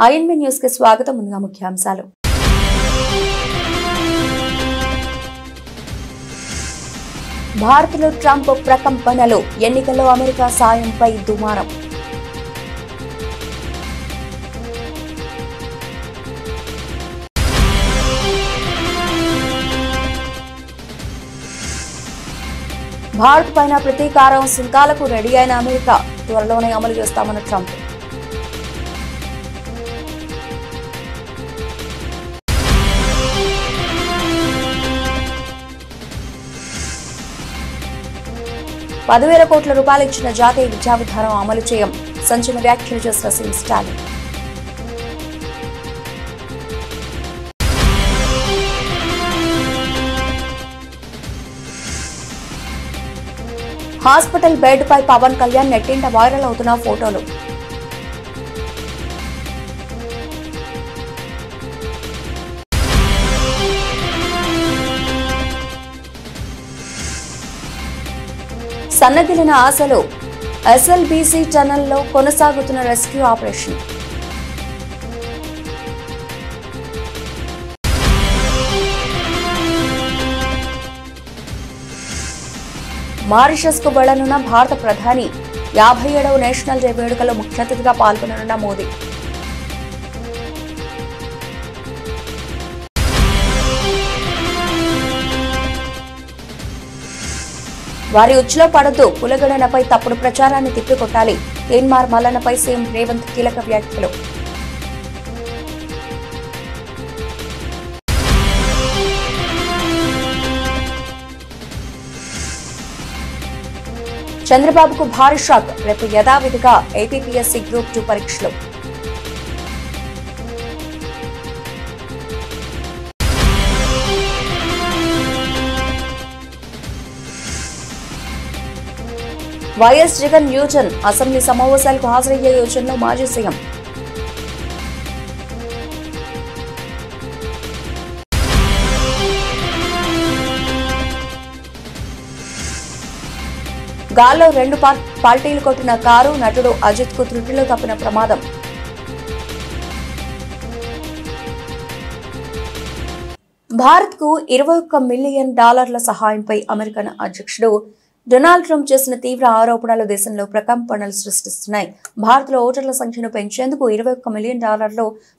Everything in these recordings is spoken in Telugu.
ఐఎన్బి న్యూస్ కి స్వాగతం. ముందుగా ముఖ్యాంశాలు. భారత్లో ట్రంప్ ప్రకంపనలు, ఎన్నికల్లో అమెరికా సాయంపై దుమారం. భారత్ పైన ప్రతీకారం సుంకాలకు రెడీ అయిన అమెరికా, త్వరలోనే అమలు చేస్తామన్న ట్రంప్. ₹10,000 కోట్ల ఇచ్చిన జాతీయ విద్యా విధానం అమలు చేయం, సంచలన వ్యాఖ్యలు చేసిన సీఎం స్టాలిన్. హాస్పిటల్ బెడ్ పై పవన్ కళ్యాణ్, నెట్టింట వైరల్ అవుతున్న ఫోటోలు. సన్నగిలిన ఆశలు, ఎస్ఎల్బీసీ టనల్లో కొనసాగుతున్న రెస్క్యూ ఆపరేషన్. మారిషస్ కు వెళ్లనున్న భారత ప్రధాని, 57వ నేషనల్ డే వేడుకలో ముఖ్య అతిథిగా పాల్గొననున్న మోదీ. వారి ఉచ్చులో పడద్దు, కులగణనపై తప్పుడు ప్రచారాన్ని తిప్పికొట్టాలి, తీన్మార్ మల్లన్నపై సీఎం రేవంత్ కీలక వ్యాఖ్యలు. చంద్రబాబుకు భారీ షాక్, రేపు యథావిధిగా ఏపీపీఎస్సీ గ్రూప్ 2 పరీక్షలు. వైఎస్ జగన్ న్యూటన్, అసెంబ్లీ సమావేశాలకు హాజరయ్యే యోచనలో మాజీ సీఎం. గాల్లో 2 పార్టీలు కొట్టిన కారు, నటుడు అజిత్ కు త్రుటిలో తప్పిన ప్రమాదం. భారత్ కు $21 మిలియన్ సహాయంపై అమెరికన్ అధ్యక్షుడు డొనాల్డ్ ట్రంప్ చేసిన తీవ్ర ఆరోపణలు దేశంలో ప్రకంపనలు సృష్టిస్తున్నాయి. భారత్లో ఓటర్ల సంఖ్యను పెంచేందుకు $21 మిలియన్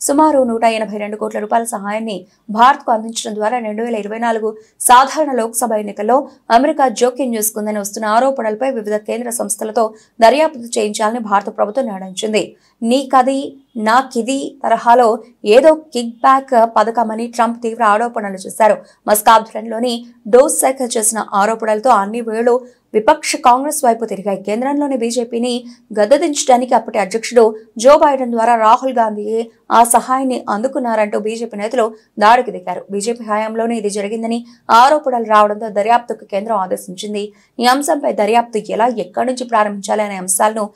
సుమారు ₹182 కోట్ల సహాయాన్ని భారత్కు అందించడం ద్వారా 2024 సాధారణ లోక్సభ ఎన్నికల్లో అమెరికా జోక్యం చేసుకుందని వస్తున్న ఆరోపణలపై వివిధ కేంద్ర సంస్థలతో దర్యాప్తు చేయించాలని భారత ప్రభుత్వం నిర్ణయించింది. నీకది నాకిది తరహాలో ఏదో కిక్ బ్యాక్ పథకమని ట్రంప్ తీవ్ర ఆరోపణలు చేశారు. మస్కాబ్లోని డోస్ శాఖ చేసిన ఆరోపణలతో అన్ని వేళలు విపక్ష కాంగ్రెస్ వైపు తిరిగాయి. కేంద్రంలోని బీజేపీని గద్దెదించడానికి అప్పటి అధ్యక్షుడు జో బైడెన్ ద్వారా రాహుల్ గాంధీయే ఆ సహాయాన్ని అందుకున్నారంటూ బీజేపీ నేతలు దాడికి దిగారు. బీజేపీ హయాంలోనే ఇది జరిగిందని ఆరోపణలు రావడంతో దర్యాప్తుకు కేంద్రం ఆదేశించింది. ఈ అంశంపై దర్యాప్తు ఎలా, ఎక్కడి నుంచి ప్రారంభించాలి అనే అంశాలను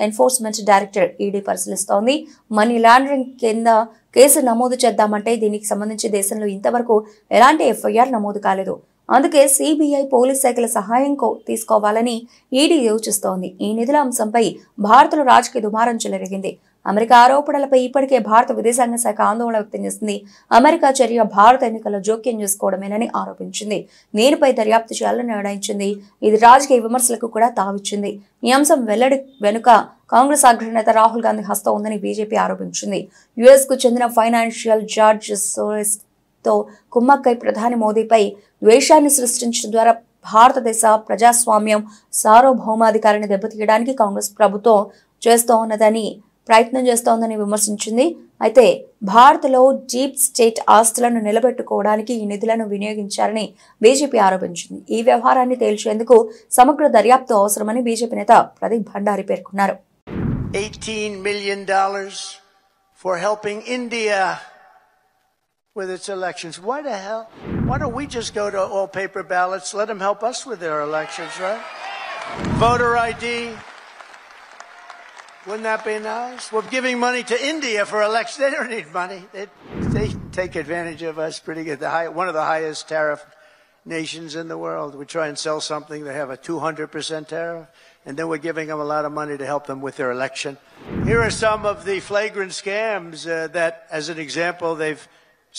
ఎన్ఫోర్స్మెంట్ డైరెక్టర్ ఈడీ పరిశీలిస్తోంది. మనీ లాండరింగ్ కింద కేసు నమోదు చేద్దామంటే దీనికి సంబంధించి దేశంలో ఇంతవరకు ఎలాంటి ఎఫ్ఐఆర్ నమోదు కాలేదు. అందుకే సిబిఐ, పోలీస్ శాఖల సహాయం తీసుకోవాలని ఈడీ యోచిస్తోంది. ఈ నిధుల అంశంపై భారత్లో రాజకీయ దుమారం చెలరేగింది. అమెరికా ఆరోపణలపై ఇప్పటికే భారత విదేశాంగ శాఖ ఆందోళన వ్యక్తం చేసింది. అమెరికా చర్య భారత ఎన్నికల్లో జోక్యం చేసుకోవడమేనని ఆరోపించింది. దీనిపై దర్యాప్తు చేయాలని నిర్ణయించింది. ఇది రాజకీయ విమర్శలకు కూడా తావిచ్చింది. ఈ అంశం వెల్లడి వెనుక కాంగ్రెస్ అగ్రనేత రాహుల్ గాంధీ హస్తం ఉందని బీజేపీ ఆరోపించింది. యుఎస్ కు చెందిన ఫైనాన్షియల్ జార్జ్ సోరెస్ తో కుమ్మక్కై ప్రధాని మోదీపై ద్వేషాన్ని సృష్టించడం ద్వారా భారతదేశ ప్రజాస్వామ్యం, సార్వభౌమాధికారాన్ని దెబ్బతీయడానికి కాంగ్రెస్ ప్రభుత్వం ప్రయత్నం చేస్తోందని విమర్శించింది. అయితే భారత్లో డీప్ స్టేట్ ఆస్తులను నిలబెట్టుకోవడానికి ఈ నిధులను వినియోగించారని బీజేపీ ఆరోపించింది. ఈ వ్యవహారాన్ని తేల్చేందుకు సమగ్ర దర్యాప్తు అవసరమని బీజేపీ నేత ప్రదీప్ భండారి పేర్కొన్నారు. $18 million for helping India with its elections. Why the hell? Why don't we just go to all paper ballots? Let them help us with their elections, right? Voter ID. Wouldn't that be nice? We're giving money to India for elections. They don't need money. They take advantage of us pretty good. One of the highest tariff nations in the world. We try and sell something, they have a 200% tariff, and then we're giving them a lot of money to help them with their election. Here are some of the flagrant scams that, as an example, they've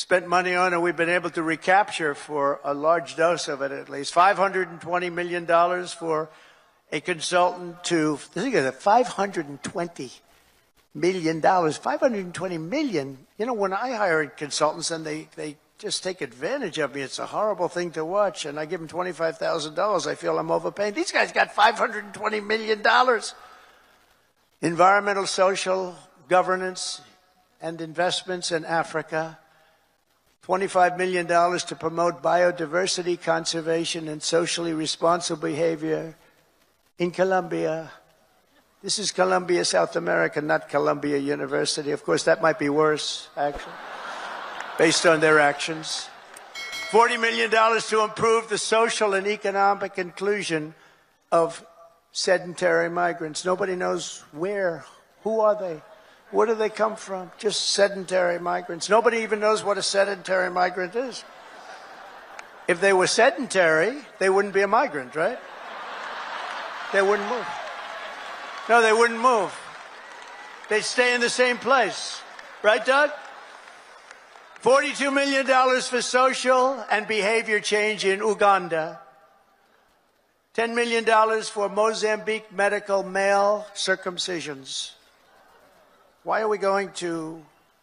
spent money on and we've been able to recapture for a large dose of it at least. $520 million for a consultant to, think of it, $520 million. $520 million. You know, when I hire consultants and they just take advantage of me, it's a horrible thing to watch. And I give them $25,000. I feel I'm overpaying. These guys got $520 million. Environmental, social, governance, and investments in Africa. $25 million to promote biodiversity, conservation, and socially responsible behavior in Colombia. This is Colombia, South America, not Columbia University. Of course, that might be worse, actually, based on their actions. $40 million to improve the social and economic inclusion of sedentary migrants. Nobody knows where. Who are they? Where do they come from? Just sedentary migrants. Nobody even knows what a sedentary migrant is. If they were sedentary, they wouldn't be a migrant, right? They wouldn't move. No, they wouldn't move. They'd stay in the same place. Right, Doug? $42 million for social and behavior change in Uganda. $10 million for Mozambique medical male circumcisions. Why are we going to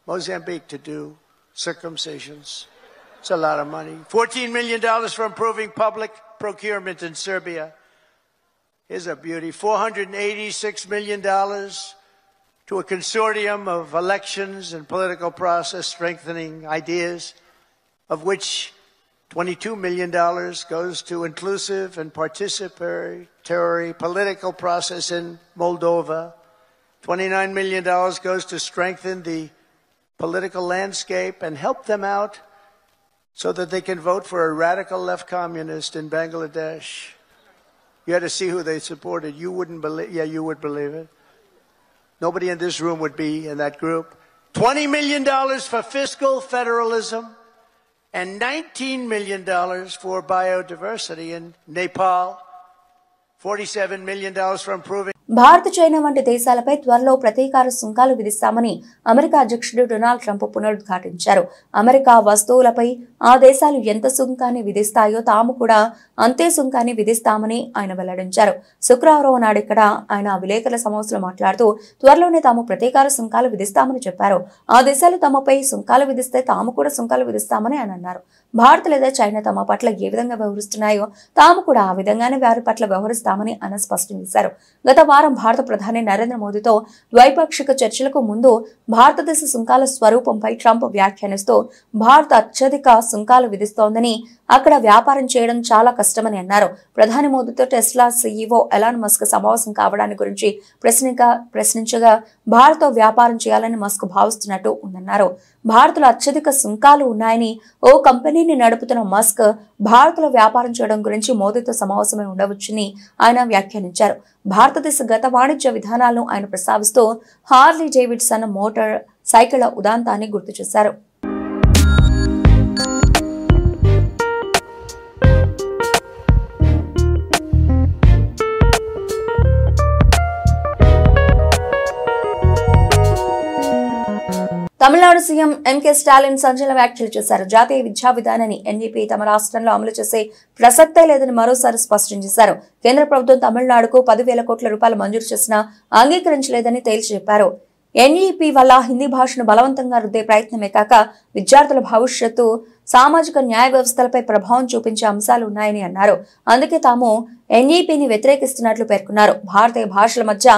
Mozambique to do circumcisions? It's a lot of money. $14 million for improving public procurement in Serbia. Here's a beauty. $486 million to a consortium of elections and political process strengthening ideas, of which $22 million goes to inclusive and participatory political process in Moldova. $29 million goes to strengthen the political landscape and help them out so that they can vote for a radical left communist in Bangladesh. You had to see who they supported. You wouldn't believe, yeah, you would believe it. Nobody in this room would be in that group. $20 million for fiscal federalism and $19 million for biodiversity in Nepal. $47 million for improving. Bharat China వంటి దేశాలపై త్వరలో ప్రతీకార సుంకాలు విధిస్తామని అమెరికా అధ్యక్షుడు డొనాల్డ్ ట్రంప్ పునరుద్ఘాటించారు. అమెరికా వస్తువులపై ఆ దేశాలు ఎంత సుంకాన్ని విధిస్తాయో తాము కూడా అంతే సుంకాన్ని విధిస్తామని ఆయన వెల్లడించారు. శుక్రవారం నాడు ఇక్కడ ఆయన విలేకరుల సమావేశంలో మాట్లాడుతూ త్వరలోనే తాము ప్రతీకార సుంకాలు విధిస్తామని చెప్పారు. ఆ దేశాలు తమపై సుంకాలు విధిస్తే తాము కూడా సుంకాలు విధిస్తామని ఆయన అన్నారు. భారత్ లేదా చైనా తమ పట్ల ఏ విధంగా వ్యవహరిస్తున్నాయో తాము కూడా ఆ విధంగానే వారి పట్ల వ్యవహరిస్తామని ఆయన స్పష్టం చేశారు. గత వారం భారత ప్రధాని నరేంద్ర మోదీతో ద్వైపాక్షిక చర్చలకు ముందు భారతదేశ సుంకాల స్వరూపంపై ట్రంప్ వ్యాఖ్యానిస్తూ భారత్ అత్యధిక సుంకాలు విధిస్తోందని, అక్కడ వ్యాపారం చేయడం చాలా కష్టమని అన్నారు. ప్రధాని మోదీతో టెస్లా సీఈఓ ఎలాన్ మస్క్ సమావేశం కావడాన్ని గురించి ప్రశ్నించగా భారత్తో వ్యాపారం చేయాలని మస్క్ భావిస్తున్నట్టు ఉందన్నారు. భారత్లో అత్యధిక సుంకాలు ఉన్నాయని ఓ కంపెనీని నడుపుతున్న మస్క్ భారత్లో వ్యాపారం చేయడం గురించి మోదీతో సమావేశమై ఉండవచ్చని ఆయన వ్యాఖ్యానించారు. భారతదేశ గత వాణిజ్య విధానాలను ఆయన ప్రస్తావిస్తూ హార్లీ డేవిడ్సన్ మోటార్ సైకిళ్ల ఉదాంతాన్ని గుర్తు చేశారు. తమిళనాడు సీఎం ఎంకే స్టాలిన్ సంచలన వ్యాఖ్యలు చేశారు. జాతీయ విద్యా విధానాన్ని ఎన్ఈపీ తమ రాష్ట్రంలో అమలు చేసే ప్రసక్తే లేదని మరోసారి స్పష్టం చేశారు. కేంద్ర ప్రభుత్వం తమిళనాడుకు 10,000 కోట్ల రూపాయలు మంజూరు చేసినా అంగీకరించలేదని తేల్చి చెప్పారు. ఎన్ఈపీ వల్ల హిందీ భాషను బలవంతంగా రుద్దే ప్రయత్నమే కాక విద్యార్థుల భవిష్యత్తు, సామాజిక న్యాయ వ్యవస్థలపై ప్రభావం చూపించే అంశాలు ఉన్నాయని అన్నారు. అందుకే తాము ఎన్ఈపీని వ్యతిరేకిస్తున్నట్లు పేర్కొన్నారు. భారతీయ భాషల మధ్య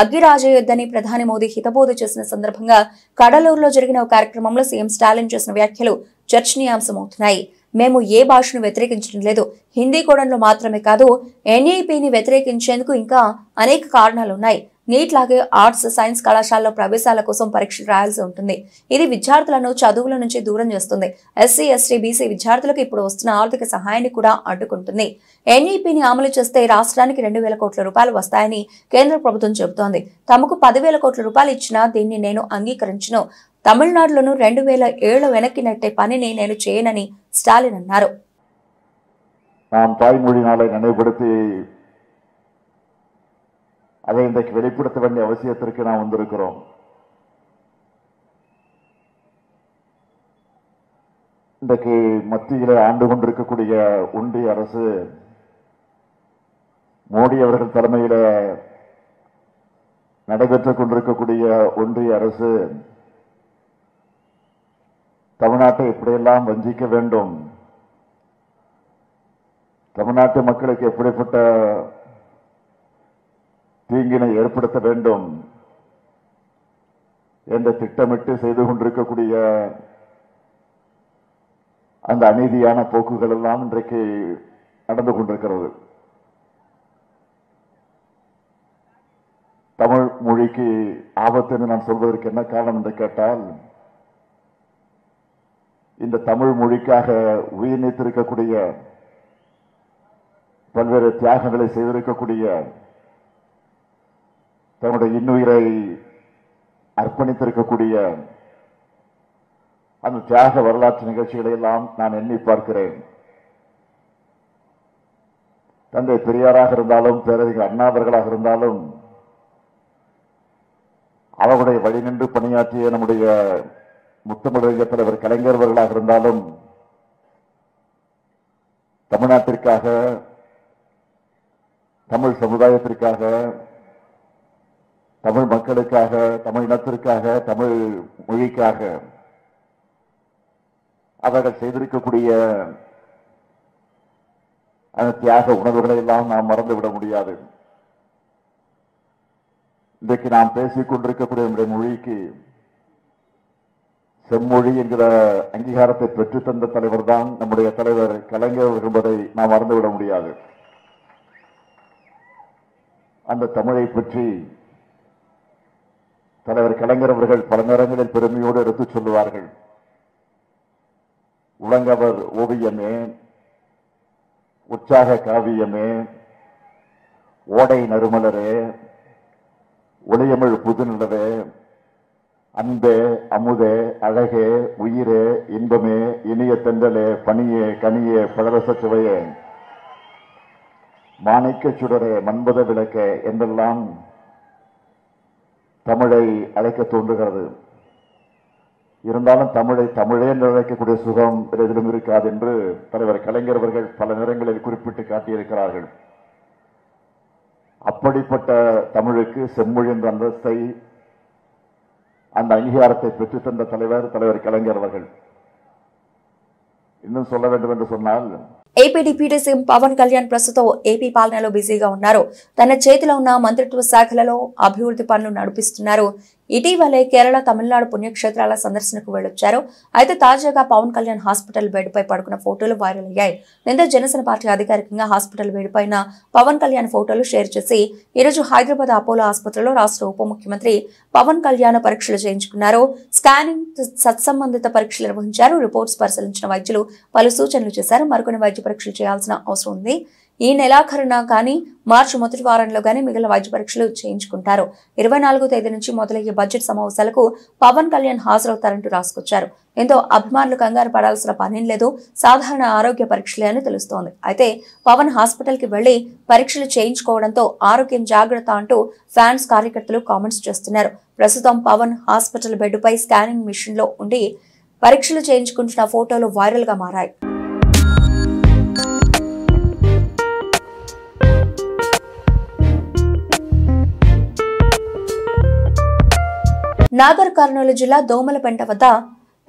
అగ్గిరాజేయొద్దని ప్రధాని మోదీ హితబోధ చేసిన సందర్భంగా కడలూరులో జరిగిన ఒక కార్యక్రమంలో సీఎం స్టాలిన్ చేసిన వ్యాఖ్యలు చర్చనీయాంశమవుతున్నాయి. మేము ఏ భాషను వ్యతిరేకించడం లేదు, హిందీ కోణంలో మాత్రమే కాదు, ఎన్ఈపీని వ్యతిరేకించేందుకు ఇంకా అనేక కారణాలున్నాయి. నీట్ లాగే ఆర్ట్స్, సైన్స్ కళాశాలలో ప్రవేశాల కోసం పరీక్షలు రాయాల్సి ఉంటుంది. ఇది విద్యార్థులను చదువుల నుంచి దూరం చేస్తుంది. ఎస్సీ, ఎస్టీ, బీసీ విద్యార్థులకు ఇప్పుడు వస్తున్న ఆర్థిక సహాయాన్ని కూడా అడ్డుకుంటుంది. ఎన్ఈపీని అమలు చేస్తే రాష్ట్రానికి 2,000 కోట్ల రూపాయలు వస్తాయని కేంద్ర ప్రభుత్వం చెబుతోంది. తమకు 10,000 కోట్ల రూపాయలు ఇచ్చినా దీన్ని నేను అంగీకరించను. తమిళనాడులోనూ 2,000 ఏళ్లు వెనక్కి నెట్టే పనిని నేను చేయనని స్టాలిన్ అన్నారు. நாம் தாய்மொழி நாளை நினைவுபடுத்தி அதை இன்றைக்கு வெளிப்படுத்த வேண்டிய அவசியத்திற்கு நாம் வந்திருக்கிறோம். இன்றைக்கு மத்தியிலே ஆண்டு கொண்டிருக்கக்கூடிய ஒன்றிய அரசு மோடி அவர்கள் தலைமையில நடைபெற்றுக் கொண்டிருக்கக்கூடிய ஒன்றிய அரசு தமிழ்நாட்டை எப்படியெல்லாம் வஞ்சிக்க வேண்டும், தமிழ்நாட்டு மக்களுக்கு எப்படிப்பட்ட தீங்கினை ஏற்படுத்த வேண்டும் என்று திட்டமிட்டு செய்து கொண்டிருக்கக்கூடிய அந்த அநீதியான போக்குகள் எல்லாம் இன்றைக்கு நடந்து கொண்டிருக்கிறது. தமிழ் மொழிக்கு ஆபத்து என்று நான் சொல்வதற்கு என்ன காரணம் என்று கேட்டால், இந்த தமிழ் மொழிக்காக உயிர் நீத்திருக்கக்கூடிய, பல்வேறு தியாகங்களை செய்திருக்கக்கூடிய, தன்னுடைய இன்னுயிரை அர்ப்பணித்திருக்கக்கூடிய அந்த தியாக வரலாற்று நிகழ்ச்சிகளை எல்லாம் நான் எண்ணி பார்க்கிறேன். தந்தை பெரியாராக இருந்தாலும், பேரறிஞர் அண்ணா அவர்களாக இருந்தாலும், அவர்களுடைய வழி நின்று பணியாற்றிய நம்முடைய முத்தமிழறிஞர் தலைவர் கலைஞர் அவர்களாக இருந்தாலும், தமிழ்நாட்டிற்காக, தமிழ் சமுதாயத்திற்காக, தமிழ் மக்களுக்காக, தமிழ் இனத்திற்காக, தமிழ் மொழிக்காக அவர்கள் செய்திருக்கக்கூடிய அந்த தியாக உணர்வுகளை எல்லாம் நாம் மறந்துவிட முடியாது. இன்றைக்கு நாம் பேசிக் கொண்டிருக்கக்கூடிய நம்முடைய மொழிக்கு செம்மொழி என்கிற அங்கீகாரத்தை பெற்றுத்தந்த தலைவர் தான் நம்முடைய தலைவர் கலைஞர் என்பதை நாம் மறந்துவிட முடியாது. அந்த தமிழை பற்றி தலைவர் கலைஞர் அவர்கள் பல நேரங்களில் பெருமையோடு எடுத்துச் சொல்லுவார்கள். உலங்கவர் ஓவியமே, உற்சாக காவியமே, ஓடை நறுமலரே, ஒளியமிழ் புதுநிலவே, அன்பே அமுதே அழகே உயிரே இன்பமே இனிய தென்றலே பனியே கனியே பழரச சுவையே மாணிக்க சுடரே மண்புத விளக்கே என்றெல்லாம் தமிழை அழைக்க தோன்றுகிறது. இருந்தாலும் தமிழை தமிழே என்று அழைக்கக்கூடிய சுகம் எதிலும் இருக்காது என்று தலைவர் கலைஞர் அவர்கள் பல நேரங்களில் குறிப்பிட்டு காட்டியிருக்கிறார்கள். அப்படிப்பட்ட தமிழுக்கு செம்மொழி என்ற அந்தஸ்தை, அந்த அங்கீகாரத்தை பெற்றுத்தந்த தலைவர் கலைஞர் அவர்கள். இன்னும் சொல்ல வேண்டும் என்று சொன்னால், AP deputy CM Pawan Kalyan ప్రస్తుతం ఏపీ పాలనలో బిజీగా ఉన్నారు. తన చేతిలో ఉన్న మంత్రిత్వ శాఖలలో అభివృద్ధి పనులు నడిపిస్తున్నారు. ఇటీవలే కేరళ, తమిళనాడు పుణ్యక్షేత్రాల సందర్శనకు వెళ్లొచ్చారు. అయితే తాజాగా పవన్ కళ్యాణ్ హాస్పిటల్ బెడ్ పై పడుకున్న ఫోటోలు వైరల్ అయ్యాయి. నిన్న జనసేన పార్టీ అధికారికంగా హాస్పిటల్ బెడ్ పైన పవన్ కళ్యాణ్ ఫోటోలు షేర్ చేసి ఈరోజు హైదరాబాద్ అపోలో ఆసుపత్రిలో రాష్ట్ర ఉప ముఖ్యమంత్రి పవన్ కళ్యాణ్ పరీక్షలు చేయించుకున్నారు. స్కానింగ్, సత్సంబంధిత పరీక్షలు నిర్వహించారు. రిపోర్ట్స్ పరిశీలించిన వైద్యులు పలు సూచనలు చేశారు. మరికొన్ని వైద్య పరీక్షలు చేయాల్సిన అవసరం ఉంది. ఈ నెలాఖరున కానీ మార్చి మొదటి వారంలో కానీ మిగిలిన వైద్య పరీక్షలు చేయించుకుంటారు. 24వ తేదీ నుంచి మొదలయ్యే బడ్జెట్ సమావేశాలకు పవన్ కళ్యాణ్ హాజరవుతారంటూ రాసుకొచ్చారు. ఎంతో అభిమానులు కంగారు పడాల్సిన పనేం లేదు, సాధారణ ఆరోగ్య పరీక్షలే అని తెలుస్తోంది. అయితే పవన్ హాస్పిటల్ కి వెళ్లి పరీక్షలు చేయించుకోవడంతో ఆరోగ్యం జాగ్రత్త అంటూ ఫ్యాన్స్, కార్యకర్తలు కామెంట్స్ చేస్తున్నారు. ప్రస్తుతం పవన్ హాస్పిటల్ బెడ్ పై స్కానింగ్ మిషన్ లో ఉండి పరీక్షలు చేయించుకుంటున్న ఫోటోలు వైరల్ గా మారాయి. నాగర్ కర్నూలు జిల్లా దోమలపెంట వద్ద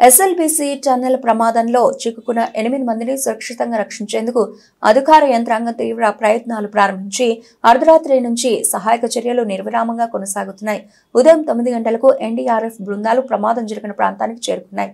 ఎస్ఎల్బీసీ టన్నెల్ ప్రమాదంలో చిక్కుకున్న 8 మందిని సురక్షితంగా రక్షించేందుకు అధికార యంత్రాంగం తీవ్ర ప్రయత్నాలు ప్రారంభించి అర్ధరాత్రి నుంచి సహాయక చర్యలు నిర్విరామంగా కొనసాగుతున్నాయి. ఉదయం 9 గంటలకు ఎన్డీఆర్ఎఫ్ బృందాలు ప్రమాదం జరిగిన ప్రాంతానికి చేరుకున్నాయి.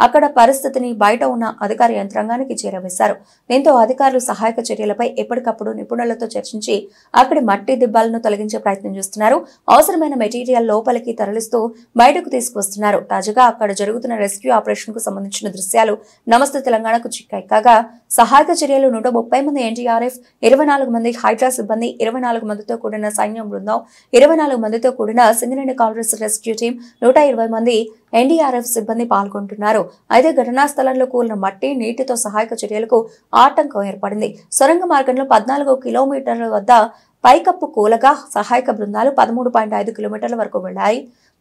అక్కడ పరిస్థితిని బయట ఉన్న అధికార యంత్రాంగానికి చేరవేశారు. దీంతో అధికారులు సహాయక చర్యలపై ఎప్పటికప్పుడు నిపుణులతో చర్చించి అక్కడి మట్టి దిబ్బలను తొలగించే ప్రయత్నం చేస్తున్నారు. అవసరమైన మెటీరియల్ లోపలికి తరలిస్తూ బయటకు తీసుకువస్తున్నారు. తాజాగా అక్కడ జరుగుతున్న రెస్క్యూ ఆపరేషన్ కు సంబంధించిన దృశ్యాలు నమస్తే తెలంగాణకు చిక్కాయి. కాగా సహాయక చర్యలు 130 మంది ఎన్డీఆర్ఎఫ్, 24 మంది హైడ్రా సిబ్బంది, 24 మందితో కూడిన సైన్యం బృందం, 24 మందితో కూడిన సింగరేణి కాలరీస్ రెస్క్యూ టీం, 120 మంది ఎన్డీఆర్ఎఫ్ సిబ్బంది పాల్గొంటున్నారు. అయితే ఘటనా స్థలంలో కూలిన మట్టి నీటితో సహాయక చర్యలకు ఆటంకం ఏర్పడింది. సొరంగ మార్గంలో 14 కిలోమీటర్ల వద్ద పైకప్పు కూలగా సహాయక బృందాలు 13.5 కిలోమీటర్ల వరకు వెళ్లాయి.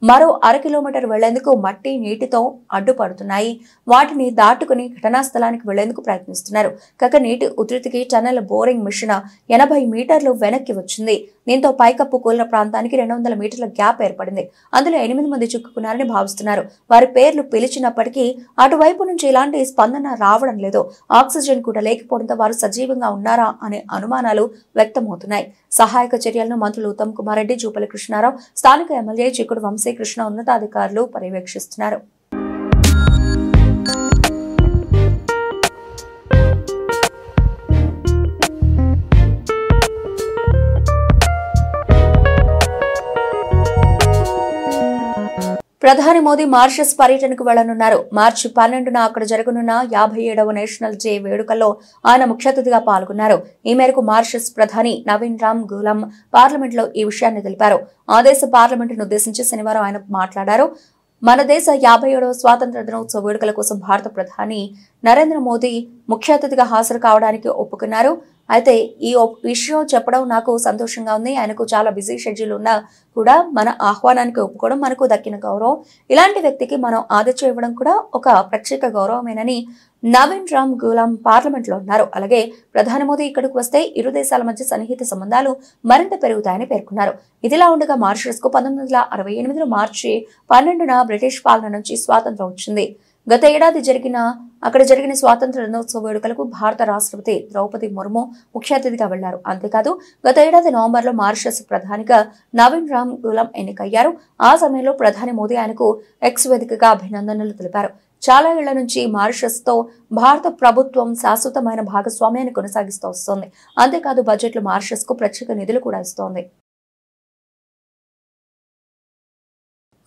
మరో 1/2 కిలోమీటర్ వెళ్లేందుకు మట్టి నీటితో అడ్డుపడుతున్నాయి. వాటిని దాటుకుని ఘటనా స్థలానికి వెళ్లేందుకు ప్రయత్నిస్తున్నారు. కాగా నీటి ఉధృతికి టన్నెల్ బోరింగ్ మిషన్ 80 మీటర్లు వెనక్కి వచ్చింది. దీంతో పైకప్పు కూలిన ప్రాంతానికి 200 మీటర్ల గ్యాప్ ఏర్పడింది. అందులో 8 మంది చిక్కుకున్నారని భావిస్తున్నారు. వారి పేర్లు పిలిచినప్పటికీ అటువైపు నుంచి ఎలాంటి స్పందన రావడం లేదు. ఆక్సిజన్ కూడా లేకపోవడంతో వారు సజీవంగా ఉన్నారా అనే అనుమానాలు వ్యక్తమవుతున్నాయి. సహాయక చర్యలను మంత్రులు ఉత్తమ్ కుమార్ రెడ్డి, జూపల్లి కృష్ణారావు, స్థానిక ఎమ్మెల్యే చిక్కుడు వంశీకృష్ణ ఉన్నతాధికారులు పర్యవేక్షిస్తున్నారు. ప్రధాని మోదీ మారిషస్ పర్యటనకు వెళ్లనున్నారు. మార్చి 12న అక్కడ జరగనున్న 57వ నేషనల్ డే వేడుకల్లో ఆయన ముఖ్య అతిథిగా పాల్గొన్నారు. ఈ మేరకు మారిషస్ ప్రధాని నవీన్ రామ్ గూలం పార్లమెంట్లో ఈ విషయాన్ని తెలిపారు. ఆ దేశ పార్లమెంటును ఉద్దేశించి శనివారం ఆయన మాట్లాడారు. మన దేశ 57వ స్వాతంత్ర దినోత్సవ వేడుకల కోసం భారత ప్రధాని నరేంద్ర మోదీ ముఖ్య అతిథిగా హాజరు కావడానికి ఒప్పుకున్నారు. అయితే ఈ విషయం చెప్పడం నాకు సంతోషంగా ఉంది. ఆయనకు చాలా బిజీ షెడ్యూల్ ఉన్నా కూడా మన ఆహ్వానానికి ఒప్పుకోవడం మనకు దక్కిన గౌరవం. ఇలాంటి వ్యక్తికి మనం ఆతిథ్యం ఇవ్వడం కూడా ఒక ప్రత్యేక గౌరవమేనని నవీన్ రామ్ గూలం పార్లమెంట్ లో అన్నారు. అలాగే ప్రధాని మోదీ ఇక్కడికి వస్తే ఇరు దేశాల మధ్య సన్నిహిత సంబంధాలు మరింత పెరుగుతాయని పేర్కొన్నారు. ఇదిలా ఉండగా మారిషస్ కు 1968 మార్చి 12న బ్రిటిష్ పాలన నుంచి స్వాతంత్రం వచ్చింది. గత ఏడాది అక్కడ జరిగిన స్వాతంత్ర దినోత్సవ వేడుకలకు భారత రాష్ట్రపతి ద్రౌపది ముర్ము ముఖ్య అతిథిగా వెళ్లారు. అంతేకాదు గత ఏడాది నవంబర్లో మారిషస్ ప్రధానిగా నవీన్ రామ్ గూలం ఎన్నికయ్యారు. ఆ సమయంలో ప్రధాని మోదీ ఆయనకు ఎక్స్ వేదికగా అభినందనలు తెలిపారు. చాలా ఏళ్ల నుంచి మారిషస్ తో భారత ప్రభుత్వం శాశ్వతమైన భాగస్వామ్యాన్ని కొనసాగిస్తూ వస్తోంది. అంతేకాదు బడ్జెట్ లో మారిషస్ కు ప్రత్యేక నిధులు కూడా ఇస్తోంది.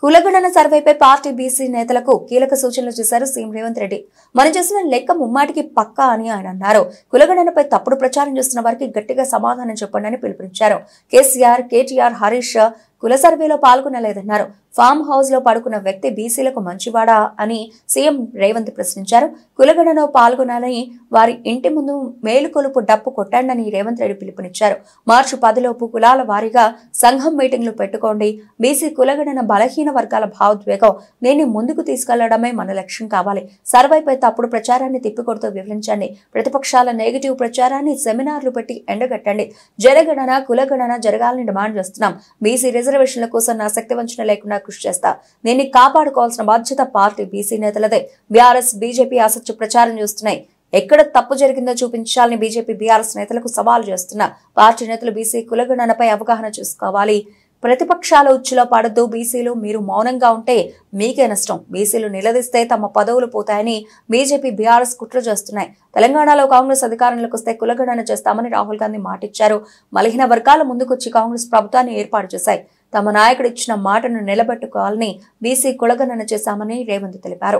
కులగణన సర్వేపై పార్టీ బీసీ నేతలకు కీలక సూచనలు చేశారు సీఎం రేవంత్ రెడ్డి. మనం చేసిన లెక్క ముమ్మాటికి పక్కా అని ఆయన అన్నారు. కులగణనపై తప్పుడు ప్రచారం చేస్తున్న వారికి గట్టిగా సమాధానం చెప్పండి అని పిలుపునిచ్చారు. కేసీఆర్, కేటీఆర్, హరీష్ కుల సర్వేలో పాల్గొనలేదన్నారు. ఫామ్ హౌస్ లో పడుకున్న వ్యక్తి బీసీలకు మంచివాడా అని సీఎం రేవంత్ ప్రశ్నించారు. కులగణనలో పాల్గొనాలని వారి ఇంటి ముందు మేలుకొలుపు డప్పు కొట్టండని రేవంత్ రెడ్డి పిలుపునిచ్చారు. మార్చి 10లోపు కులాల వారీగా సంఘం మీటింగ్లు పెట్టుకోండి. బీసీ కులగణన బలహీన వర్గాల భావోద్వేగం, దీన్ని ముందుకు తీసుకెళ్లడమే మన లక్ష్యం కావాలి. సర్వేపై తప్పుడు ప్రచారాన్ని తిప్పికొడుతూ వివరించండి. ప్రతిపక్షాల నెగిటివ్ ప్రచారాన్ని సెమినార్లు పెట్టి ఎండగట్టండి. జనగణన కులగణన జరగాలని డిమాండ్ చేస్తున్నాం. బీసీ రిజర్వేషన్ల కోసం నా శక్తి వంచన లేకుండా కృషి చేస్తా. దీన్ని కాపాడుకోవాల్సిన బాధ్యత పార్టీ బీసీ నేతలదే. బీఆర్ఎస్, బీజేపీ అసత్య ప్రచారం చేస్తున్నాయి. ఎక్కడ తప్పు జరిగిందో చూపించాలని బీజేపీ, బీఆర్ఎస్ నేతలకు సవాల్ చేస్తున్నా. పార్టీ నేతలు బీసీ కులగణనపై అవగాహన చేసుకోవాలి. ప్రతిపక్షాల ఉచ్చులో పడద్దు. బీసీలు మీరు మౌనంగా ఉంటే మీకే నష్టం. బీసీలు నిలదీస్తే తమ పదవులు పోతాయని బీజేపీ, బీఆర్ఎస్ కుట్ర చేస్తున్నాయి. తెలంగాణలో కాంగ్రెస్ అధికారంలోకి వస్తే కులగణన చేస్తామని రాహుల్ గాంధీ మాటిచ్చారు. బలహీన వర్గాల ముందుకొచ్చి కాంగ్రెస్ ప్రభుత్వాన్ని ఏర్పాటు చేశాయి. తమ నాయకుడు ఇచ్చిన మాటను నిలబెట్టుకోవాలని బీసీ కులగణన చేశామని రేవంత్ తెలిపారు.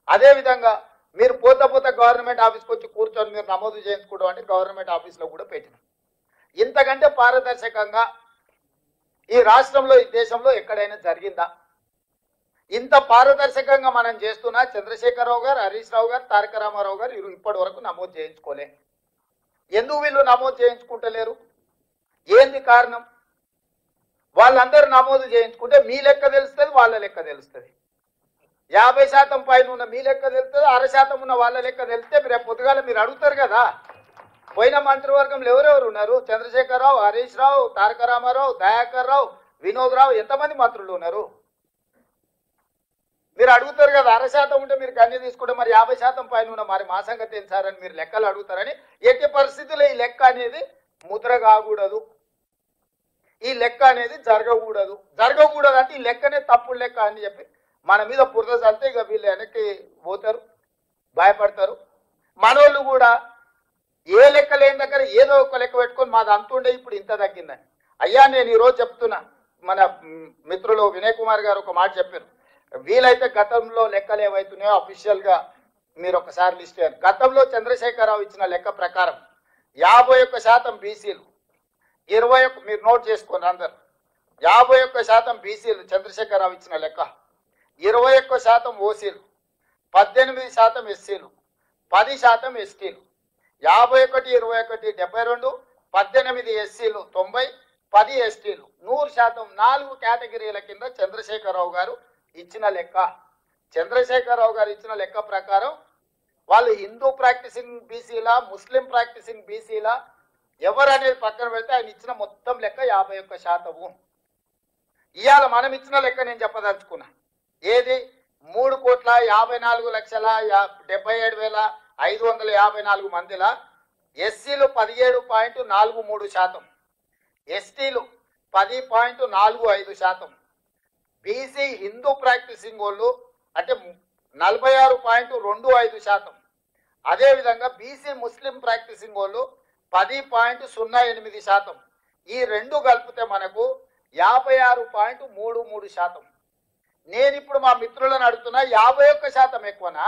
అదే విధంగా మీరు పోత గవర్నమెంట్ ఆఫీస్కి వచ్చి కూర్చొని మీరు నమోదు చేయించుకోవడం అంటే గవర్నమెంట్ ఆఫీస్లో కూడా పెట్టినాం. ఇంతకంటే పారదర్శకంగా ఈ రాష్ట్రంలో, ఈ దేశంలో ఎక్కడైనా జరిగిందా? ఇంత పారదర్శకంగా మనం చేస్తున్నా చంద్రశేఖరరావు గారు, హరీష్ రావు గారు, తారక రామారావు గారు ఇప్పటి వరకు నమోదు చేయించుకోలే. ఎందుకు వీళ్ళు నమోదు చేయించుకుంటలేరు? ఏంది కారణం? వాళ్ళందరూ నమోదు చేయించుకుంటే మీ లెక్క తెలుస్తుంది, వాళ్ళ లెక్క తెలుస్తుంది. 50% పైన ఉన్న మీ లెక్క తెలుస్తుంది, 6% ఉన్న వాళ్ళ లెక్క తెలిస్తే రేపు పొద్దుగాల మీరు అడుగుతారు కదా. పోయిన మంత్రివర్గంలో ఎవరెవరు ఉన్నారు? చంద్రశేఖరరావు, హరీష్ రావు, తారక రామారావు, దయాకర్ రావు, వినోద్ రావు, ఎంతమంది మంత్రులు ఉన్నారు? మీరు అడుగుతారు కదా. 6% ఉంటే మీరు కన్య తీసుకుంటే మరి 50% పైన ఉన్న మరి మా సంగతి ఏం సార్ అని మీరు లెక్కలు అడుగుతారని. ఎట్టి పరిస్థితుల్లో ఈ లెక్క అనేది ముద్ర కాకూడదు. ఈ లెక్క అనేది జరగకూడదు అంటే ఈ లెక్కనే తప్పుడు లెక్క అని చెప్పి మన మీద బురద చల్లితే ఇక వీళ్ళు వెనక్కి పోతారు, భయపడతారు. మనోళ్ళు కూడా ఏ లెక్క లేని దగ్గర ఏదో ఒక లెక్క పెట్టుకొని మాది అంతుండే ఇప్పుడు ఇంత తగ్గిందని. అయ్యా నేను ఈరోజు చెప్తున్నా, మన మిత్రులు వినయ్ కుమార్ గారు ఒక మాట చెప్పారు. వీలైతే గతంలో లెక్కలు ఏవైతున్నాయో అఫీషియల్గా మీరు ఒకసారి లిస్ట్ చేయాలి. గతంలో చంద్రశేఖరరావు ఇచ్చిన లెక్క ప్రకారం 51% బీసీలు, 21 మీరు నోట్ చేసుకోండి అందరు, 51% బీసీలు చంద్రశేఖరరావు ఇచ్చిన లెక్క, 21% ఓసీలు, 18% ఎస్సీలు, 10% ఎస్టీలు. 51, 21, 72, 18 ఎస్సీలు 90, 10 ఎస్టీలు 100%. 4 కేటగిరీల కింద చంద్రశేఖరరావు గారు ఇచ్చిన లెక్క. చంద్రశేఖరరావు గారు ఇచ్చిన లెక్క ప్రకారం వాళ్ళు హిందూ ప్రాక్టీసింగ్ బీసీలా, ముస్లిం ప్రాక్టీసింగ్ బీసీలా ఎవరనేది పక్కన పెడితే ఆయన ఇచ్చిన మొత్తం లెక్క 51%. ఇవాళ మనం ఇచ్చిన లెక్క నేను చెప్పదలుచుకున్నా. ఏది? 3,54,77,554 మందిలా ఎస్సీలు 17.43%, ఎస్టీలు 10.45%, బీసీ హిందూ ప్రాక్టీసింగ్ వాళ్ళు అంటే 46.25%, అదేవిధంగా బీసీ ముస్లిం ప్రాక్టీసింగ్ వాళ్ళు 10.08%. ఈ రెండు కలిపితే మనకు 56.33%. నేను ఇప్పుడు మా మిత్రులను అడుగుతున్నా, 51% ఎక్కువనా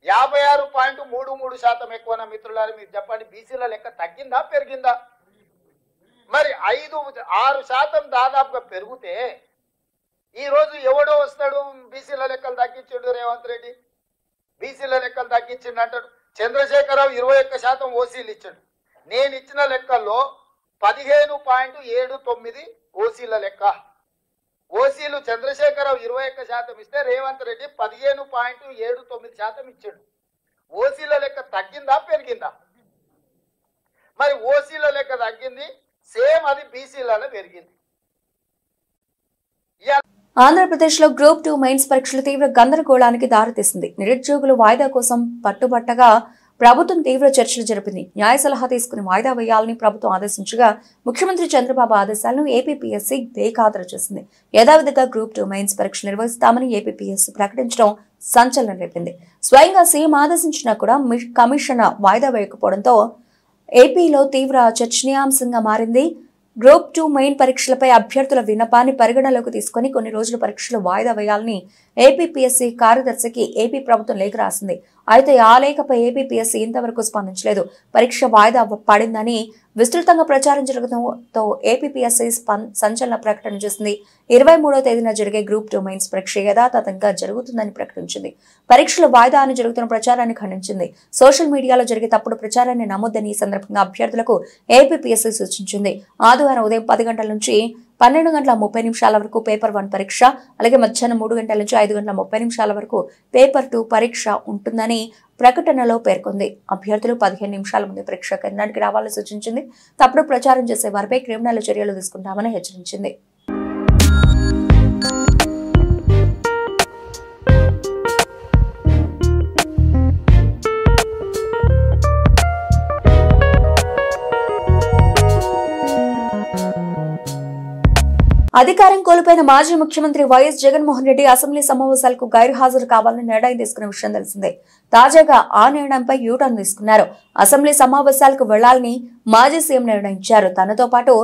56.33% ఎక్కువనా? మిత్రులారు మీరు చెప్పండి. బీసీల లెక్క తగ్గిందా పెరిగిందా? మరి 5-6% దాదాపుగా పెరిగితే ఈరోజు ఎవడో వస్తాడు బీసీల లెక్కలు తగ్గించాడు రేవంత్ రెడ్డి, బీసీల లెక్కలు తగ్గించిండు అంటాడు. చంద్రశేఖరరావు 21% ఓసీలు ఇచ్చాడు. నేను ఇచ్చిన లెక్కల్లో 15.79 ఓసీల లెక్క. ఓసీలు చంద్రశేఖరరావు 21% ఇస్తే రేవంత్ రెడ్డి 15.79% ఇచ్చాడు. ఓసీల లెక్క తగ్గిందా పెరిగిందా? మరి ఓసీల లెక్క తగ్గింది, సేమ్ అది బీసీలలో పెరిగింది. ఆంధ్రప్రదేశ్లో గ్రూప్ 2 మెయిన్స్ పరీక్షలు తీవ్ర గందరగోళానికి దారితీసింది. నిరుద్యోగులు వాయిదా కోసం పట్టుబట్టగా ప్రభుత్వం తీవ్ర చర్చలు జరిపింది. న్యాయ సలహా తీసుకుని వాయిదా వేయాలని ప్రభుత్వం ఆదేశించగా ముఖ్యమంత్రి చంద్రబాబు ఆదేశాలను ఏపీపీఎస్సీ బేఖాతరు చేసింది. యథావిధిగా గ్రూప్ 2 మెయిన్స్ పరీక్షలు నిర్వహిస్తామని ఏపీపీఎస్సీ ప్రకటించడం సంచలనం రేపింది. స్వయంగా సీఎం ఆదేశించినా కూడా కమిషన్ వాయిదా వేయకపోవడంతో ఏపీలో తీవ్ర చర్చనీయాంశంగా మారింది. గ్రూప్ 2 మెయిన్ పరీక్షలపై అభ్యర్థుల విన్నపాన్ని పరిగణలోకి తీసుకుని కొన్ని రోజుల పరీక్షలు వాయిదా వేయాలని ఏపీపీఎస్సీ కార్యదర్శికి ఏపీ ప్రభుత్వం లేఖ రాసింది. అయితే ఆ లేఖపై ఏపీపీఎస్సీ ఇంతవరకు స్పందించలేదు. పరీక్ష వాయిదా పడిందని విస్తృతంగా ప్రచారం జరగడంతో ఏపీపీఎస్సీ సంచలన ప్రకటన చేసింది. 23వ తేదీన జరిగే గ్రూప్ 2 మెయిన్స్ పరీక్ష యథాతథంగా జరుగుతుందని ప్రకటించింది. పరీక్షలు వాయిదా అని జరుగుతున్న ప్రచారాన్ని ఖండించింది. సోషల్ మీడియాలో జరిగే తప్పుడు ప్రచారాన్ని నమ్మొద్దని ఈ సందర్భంగా అభ్యర్థులకు ఏపీపీఎస్సీ సూచించింది. ఆదివారం ఉదయం 10 గంటల నుంచి 12:30 వరకు పేపర్ 1 పరీక్ష, అలాగే మధ్యాహ్నం 3 గంటల నుంచి 5:30 వరకు పేపర్ 2 పరీక్ష ఉంటుందని ప్రకటనలో పేర్కొంది. అభ్యర్థులు 15 నిమిషాల ముందు పరీక్ష కేంద్రానికి రావాలని సూచించింది. తప్పుడు ప్రచారం చేసే వారిపై క్రిమినల్ చర్యలు తీసుకుంటామని హెచ్చరించింది. అధికారం కోల్పోయిన మాజీ ముఖ్యమంత్రి వైఎస్ జగన్మోహన్ రెడ్డి అసెంబ్లీ సమావేశాలకు గైర్హాజరు కావాలని నిర్ణయం తీసుకున్న విషయం తెలిసిందే. తాజాగా ఆ నిర్ణయంపై యూటర్న్ తీసుకున్నారు. అసెంబ్లీ సమావేశాలకు వెళ్లాలని మాజీ సీఎం నిర్ణయించారు. తనతో పాటు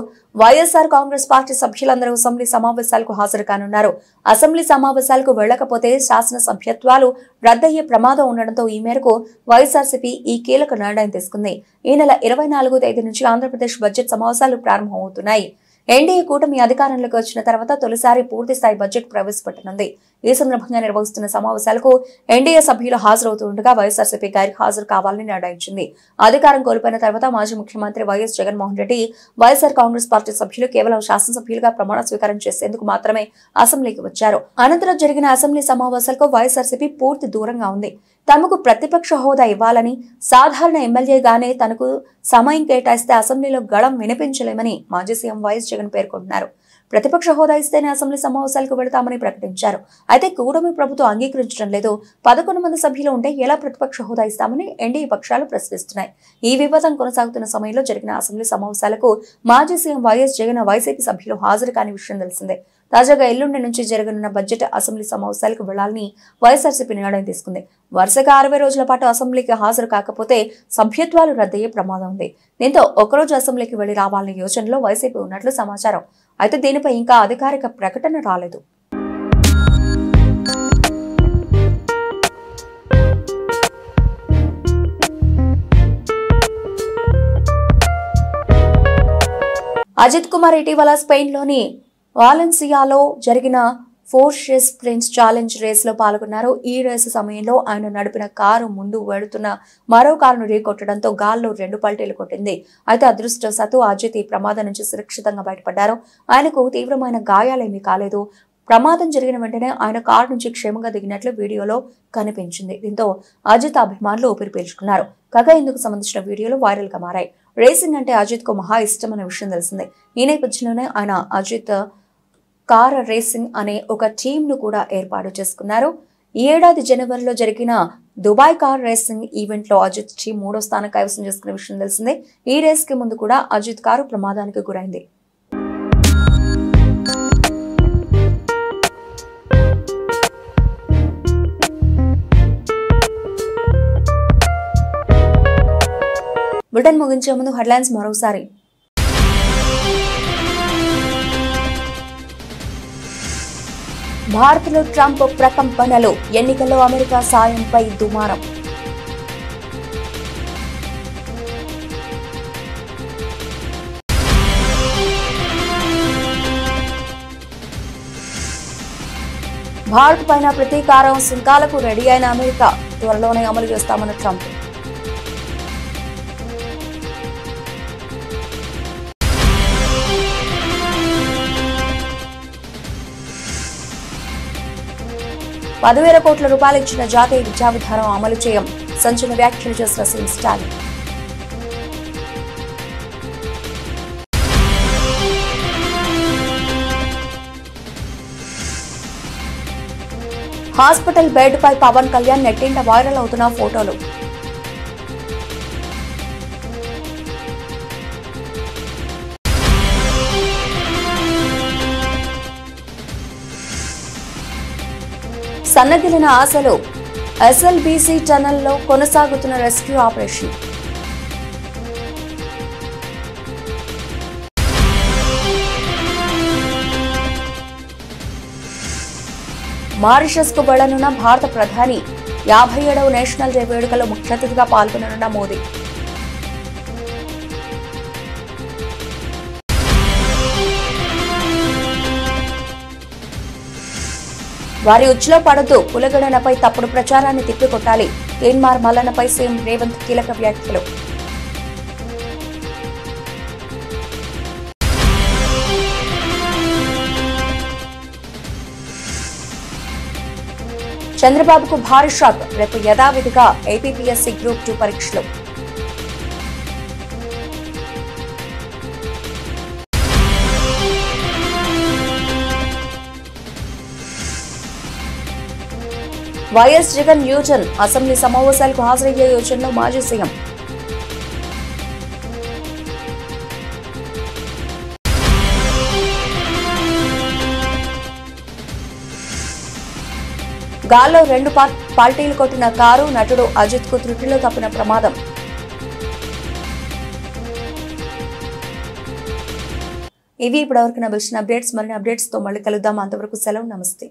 వైఎస్ఆర్ కాంగ్రెస్ పార్టీ సభ్యులందరూ అసెంబ్లీ సమావేశాలకు హాజరు కానున్నారు. అసెంబ్లీ సమావేశాలకు వెళ్లకపోతే శాసన సభ్యత్వాలు రద్దయ్యే ప్రమాదం ఉండడంతో ఈ మేరకు వైఎస్ఆర్సీపీ ఈ కీలక నిర్ణయం తీసుకుంది. ఈ నెల 24వ తేదీ నుంచి ఆంధ్రప్రదేశ్ బడ్జెట్ సమావేశాలు ప్రారంభమవుతున్నాయి. ఎన్డీఏ కూటమి అధికారంలోకి వచ్చిన తర్వాత తొలిసారి పూర్తిస్థాయి బడ్జెట్ ప్రవేశపెట్టనుంది. ఈ సందర్భంగా నిర్వహిస్తున్న సమావేశాలకు ఎన్డీఏ సభ్యులు హాజరవుతుండగా వైఎస్ఆర్సీపీ హాజరు కావాలని నిర్ణయించింది. అధికారం కోల్పోయిన తర్వాత మాజీ ముఖ్యమంత్రి వైఎస్ జగన్మోహన్ రెడ్డి వైఎస్ఆర్ కాంగ్రెస్ పార్టీ సభ్యులు కేవలం శాసనసభ్యులుగా ప్రమాణ స్వీకారం చేసేందుకు మాత్రమే అసెంబ్లీకి వచ్చారు. అనంతరం జరిగిన అసెంబ్లీ సమావేశాలకు వైఎస్ఆర్సీపీ పూర్తి దూరంగా ఉంది. తమకు ప్రతిపక్ష హోదా ఇవ్వాలని, సాధారణ ఎమ్మెల్యేగానే తనకు సమయం కేటాయిస్తే అసెంబ్లీలో గళం వినిపించలేమని మాజీ సీఎం వైఎస్ జగన్ పేర్కొంటున్నారు. ప్రతిపక్ష హోదా ఇస్తేనే అసెంబ్లీ సమావేశాలకు వెళతామని ప్రకటించారు. అయితే కూటమి ప్రభుత్వం అంగీకరించడం లేదు. 11 మంది సభ్యులు ఉంటే ఎలా ప్రతిపక్ష హోదా ఇస్తామని ఎన్డీఏ పక్షాలు ప్రశ్నిస్తున్నాయి. ఈ వివాదం కొనసాగుతున్న సమయంలో జరిగిన అసెంబ్లీ సమావేశాలకు మాజీ సీఎం వైఎస్ జగన్ వైసీపీ సభ్యులు హాజరు కాని విషయం తెలిసిందే. తాజాగా ఎల్లుండి నుంచి జరగనున్న బడ్జెట్ అసెంబ్లీ సమావేశాలకు వెళ్లాలని వైఎస్ఆర్సీపీ నిర్ణయం తీసుకుంది. వరుసగా 60 రోజుల పాటు అసెంబ్లీకి హాజరు కాకపోతే సభ్యత్వాలు రద్దయ్యే ప్రమాదం ఉంది. దీంతో ఒకరోజు అసెంబ్లీకి వెళ్లి రావాలనే యోచనలో వైసీపీ ఉన్నట్లు సమాచారం. అయితే దీనిపై ఇంకా అధికారిక ప్రకటన రాలేదు. అజిత్ కుమార్ ఇటీవల స్పెయిన్లోని వాలెన్సియాలో జరిగిన ఫోర్షెస్ ప్రిన్స్ ఛాలెంజ్ రేస్ లో పాల్గొన్నారు. ఈ రేసు సమయంలో ఆయన నడిపిన కారు ముందు వెళుతున్న మరో కారును ఢీకొట్టడంతో గాల్లో 2 పల్టీలు కొట్టింది. అయితే అదృష్టవశాత్తు అజిత్ ఈ ప్రమాదం నుంచి సురక్షితంగా బయటపడ్డారు. ఆయనకు తీవ్రమైన గాయాలేమీ కాలేదు. ప్రమాదం జరిగిన వెంటనే ఆయన కారు నుంచి క్షేమంగా దిగినట్లు వీడియోలో కనిపించింది. దీంతో అజిత్ అభిమానులు ఊపిరి పీల్చుకున్నారు. కాగా ఇందుకు సంబంధించిన వీడియోలు వైరల్ గా మారాయి. రేసింగ్ అంటే అజిత్ కు మహా ఇష్టమైన విషయం తెలిసిందే. ఈ నేపథ్యంలోనే ఆయన అజిత్ కార్ రేసింగ్ అనే ఒక టీమ్ ను కూడా ఏర్పాటు చేసుకున్నారు. ఈ ఏడాది జనవరిలో జరిగిన దుబాయ్ కార్ రేసింగ్ ఈవెంట్ లో అజిత్ టీమ్ 3వ స్థానం కైవసం చేసుకున్న విషయం తెలిసిందే. ఈ రేస్ కి ముందు కూడా అజిత్ కారు ప్రమాదానికి గురైంది. బులెటిన్ ముగించే ముందు హెడ్లైన్స్ మరోసారి. భారత్లో ట్రంప్ ప్రకంపనలు, ఎన్నికల్లో అమెరికా సాయంపై దుమారం. భారత్ పైన ప్రతీకారం సుంకాలకు రెడీ అయిన అమెరికా, త్వరలోనే అమలు చేస్తామన్న ట్రంప్. ₹10,000 కోట్ల ఇచ్చిన జాతీయ విద్యా విధానం అమలు చేయం, సంచలన వ్యాఖ్యలు చేసిన సీఎం స్టాలిన్. హాస్పిటల్ బెడ్ పై పవన్ కళ్యాణ్, నెట్టింట వైరల్ అవుతున్న ఫోటోలు. సన్నగిలిన ఆశలు, ఎస్ఎల్బీసీ టనల్లో కొనసాగుతున్న రెస్క్యూ ఆపరేషన్. మారిషస్ కు వెళ్లనున్న భారత ప్రధాని, 57వ నేషనల్ డే వేడుకలో ముఖ్య అతిథిగా పాల్గొననున్న మోదీ. వారి ఉచ్చులో పడద్దు, కులగణనపై తప్పుడు ప్రచారాన్ని తిప్పికొట్టాలి, తీన్మార్ మల్లన్నపై సీఎం రేవంత్ కీలక వ్యాఖ్యలు. చంద్రబాబుకు భారీ షాక్, రేపు యథావిధిగా ఏపీపీఎస్సీ గ్రూప్ 2 పరీక్షలు. వైఎస్ జగన్ యూటర్న్, అసెంబ్లీ సమావేశాలకు హాజరయ్యే యోచనలో మాజీ సీఎం. గాల్లో 2 పల్టీలు కొట్టిన కారు, నటుడు అజిత్ కు త్రుటిలో తప్పిన ప్రమాదం. ఇవి ఇప్పటివరకు నా వచ్చిన అప్డేట్స్. మరిన్ని అప్డేట్స్ తో మళ్ళీ కలుద్దాం. అంతవరకు సెలవు, నమస్తే.